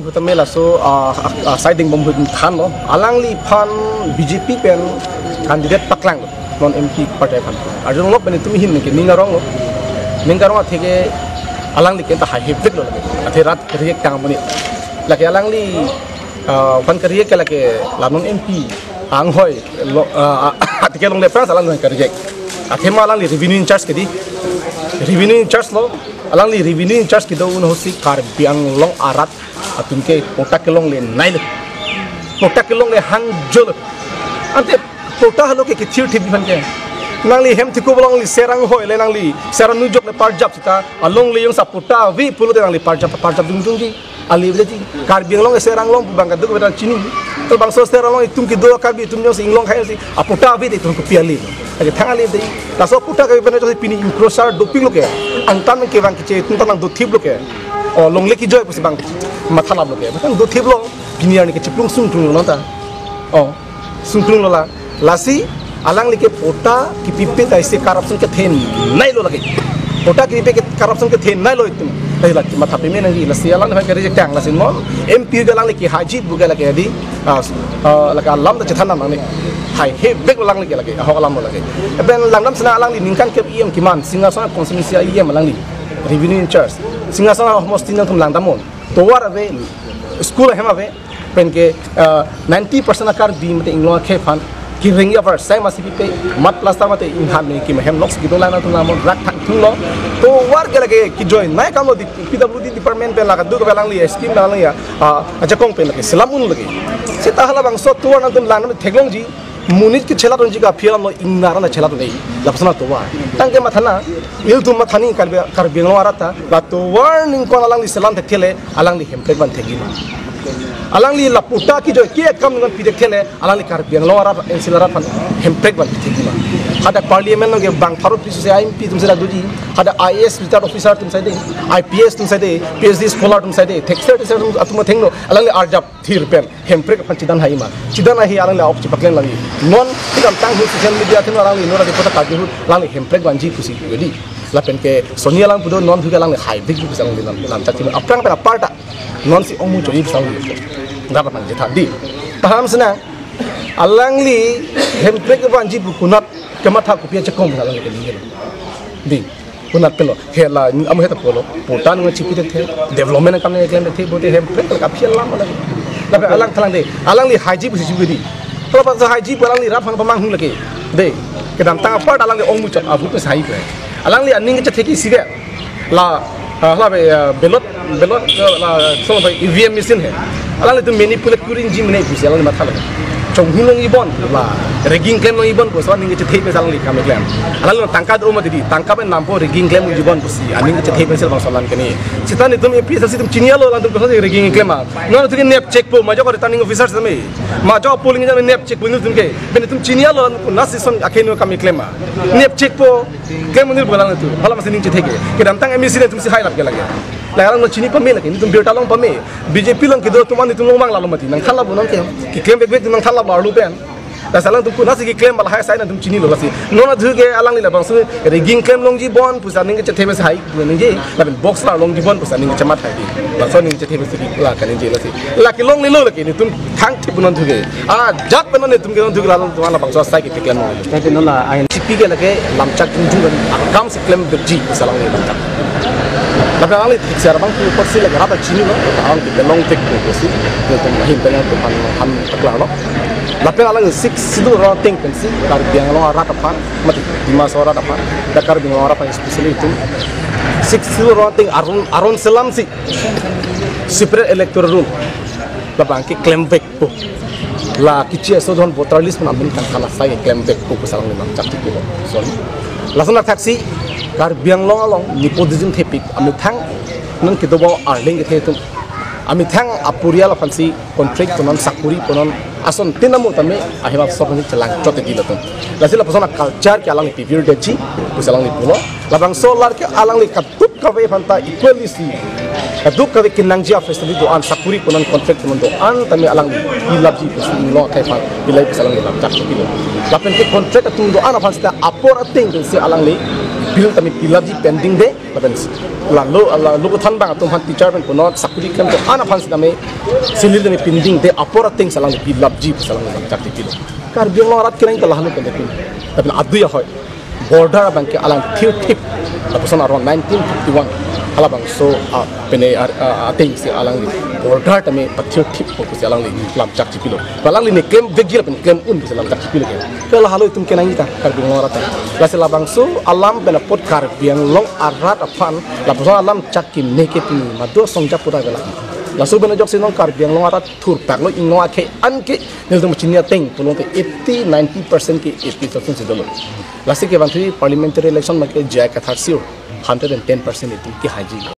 pertama lah so siding bom kan lo alang li pan BJP pen kandidat paklang non MP partai pan arjun lo pen itu mihin mungkin ningarong athege alang li kenta high hit lo athe rat kerja kang bani lagi alang li pan kerja ke lagi lamun MP ang hoy athege long le prans alang kerja athe ma alang li revenue in charge kedi revenue in charge lo alang li revenue in charge kido un hosi kar biang long arat atun ke pota ke long le nail pota ke long le hang jol ante pota halo ke kithir thib ban ke nangli hem thiku bolong li serang hoi le nangli serang nu jok le parjap sita along le yung sa pota vi pulo de nangli parjap dung dung ji ali bele ji kar biang long serang long bang ka du beta chini to bang so serang long itum ki do kar bi tum jong sing long khai si apota vi de tum ko piali age thangali de ta so pota ka bena jo pini crosser doping lo ke angtan ke bang ke tum tanang do thib lo ke o long le ki joy pusi bang matha lab lo ke bang do thib lo biniar ni ke chiplung sung tung lo ta o sung tung lo la lasi alang like pota ki pipe ta ise corruption ke then nai lo lagi pota ki pipe ke corruption ke then nai lo itum dai la ki matha pe me ngi lasi alang na ke reject ang lasin mo MP ga lang like haji bu ga lagi adi la ka lam da chathan nam ni hai he bek lang lagi ho lam lo lagi ben lang nam sana alang ni ningkan ke em kiman singa sana konsumensia em alang ni revenue in charge singa sana homostina tum lang damon to war ave school hema ave pen ke 90% akar bi mate inglo ke fan ki ringi avar sai masi pipe mat plasta mate in han ni ki hem nox ki dolana tu namon rak thang thung lo to war ke lage ki join nai kam lo PWD department pe laga du ka lang li scheme lang ya acha kong pe lage selamun lage sita hala bang so tu na tum lang theglong ji munit ki chela ron ji ka philam lo ingara na chela nei lapsana to wa tang ke mathana il tum mathani kar beng lo arata la to warning ko lang li selam thele alang li hem plek ban thegi ma alang li la puta ki jo ke kam ngan pidek thele alang li kar biang lo ara ensilara fan hemprek ban thiki ma hada parliament no ge bang tharo pisu se imp tum se duji hada IAS retired officer tum sai de IPS tum sai de PhD scholar tum sai de texter tum atuma thengno alang li arjap thir pen hemprek fan chidan hai ma chidan hi alang li op chi paklen langi non tikam tang hu social media thengno alang li nora de pota ka hu alang li hemprek ban ji kusi wedi lapen ke sonia lang pudo non thuga lang hai big ku sang li nam tak tim aprang pa parta non si omu jo ip sang li dapat man jeta di paham senang alang li hemprek ban ji bukunat kematha ku pia chekong alang ke di kunat pelo hela am heta polo potan ng chipi the development kam ne klem the bote hemprek ka pia lam lape alang thalang de alang li haji bu si di kalau pas haji alang li rap pamang hung lagi de kedam tang part alang li omu chap abu pe sai pe alang li aning ke theki sire la be belot la so by EVM machine hai alang li tu manipulate kuring ji mene bisi alang li matha lagi chong hilong ibon la rigging claim long ibon ko so aning ke thei pe alang li kam claim alang li tangka do ma di tangka pe nam po rigging claim ibon bisi aning ke thei pe sel bang solan kani chitan ni tum AP sasi tum chinia lo lang tum ko rigging claim ma no tu ke nep check po ma jo ko returning officer same ma jo polling ja nep check po ni tum ke ben tum chinia lo na season akeno kam claim ma nep check po claim ni bolang tu hala ma sining che thei ke dam tang MEC ne tum si hai lap ke lage larang no chini pame lagi ni tum biota long pame BJP long ke do tum an tum long mang lalu mati nang thala bu nang ke ki claim bek tum nang thala ba lu pen da salang tum ku nasi ki claim bal hai sai na tum chini lo lasi no na thu ke alang ni la bang su rigging claim long ji bon pusa ning ke che theme sai ning ji la ben box la long ji bon pusa ning ke chamat hai di la so ning che theme si la ka ning ji lasi la ki long ni lo lagi ni tum thang thi bu non thu ke jak pen ne tum ke non thu ke la tum la bang so sai ki claim no ke no la ai CP ke lage lam chak tung tung kam si claim ber ji salang ni lam tapi alang li secara bang tu porsi lagi rata chini lo alang kita long tek tu si kita mahim pengen tu han taklar lo tapi alang sik sidu orang ting pensi kar biang lo rata pan mati lima sora rata pan dakar biang lo rata especially itu sik sidu orang ting arun selam si super electoral room la bang ki claim back po la kici so don voter list pun amin kan kala sai claim back po salang ni mam chak ti ko sorry langsung taksi kar biang long along nepotism thepik ami thang nan kitobo arling ke tu ami thang apuria la fansi contract ponon sakuri ponon ason tinamu tame ahima sopani chalang chote dilaton lasila pasona culture ke alang pivir dechi pusalang ni pulo labang solar ke alang li katup kawe fanta equally si katup kawe kinangji festival do an sakuri ponon contract ponon do an tame alang ilabji pusin lo kai fan bilai pusalang ni chak kilo lapen ke contract tu do an fansta apor ating si alang li bill kami pilap ji pending de laban lalu ko than bang tum han teacher ben kono sakuri kan to ana phans dame silir dame pending de apora thing salang pilap ji salang chakti pilo kar biang lo rat kirain ta lahlu pending tapi adu ya hoy border bang ke alang thiu thip tapos around 1951 ala bang so pene ating si alang li border tame pathiu thip ko si alang li lam chakti pilo alang li ne kem vegil pen kem un bi lam chakti pilo ke kala halu tum kenang ita kar biang lo rat la se la bang so alam pena pot kar biang long arat afan la poso alam chakki neke pi madu songja pura bela la su bena jok sinong kar biang long arat thur pak lo ingo akhe an ke nil tum chinia teng pulong te 80-90% ki 80% sidolo la se ke bang parliamentary election ma ke jaya ka 110% itu ki haji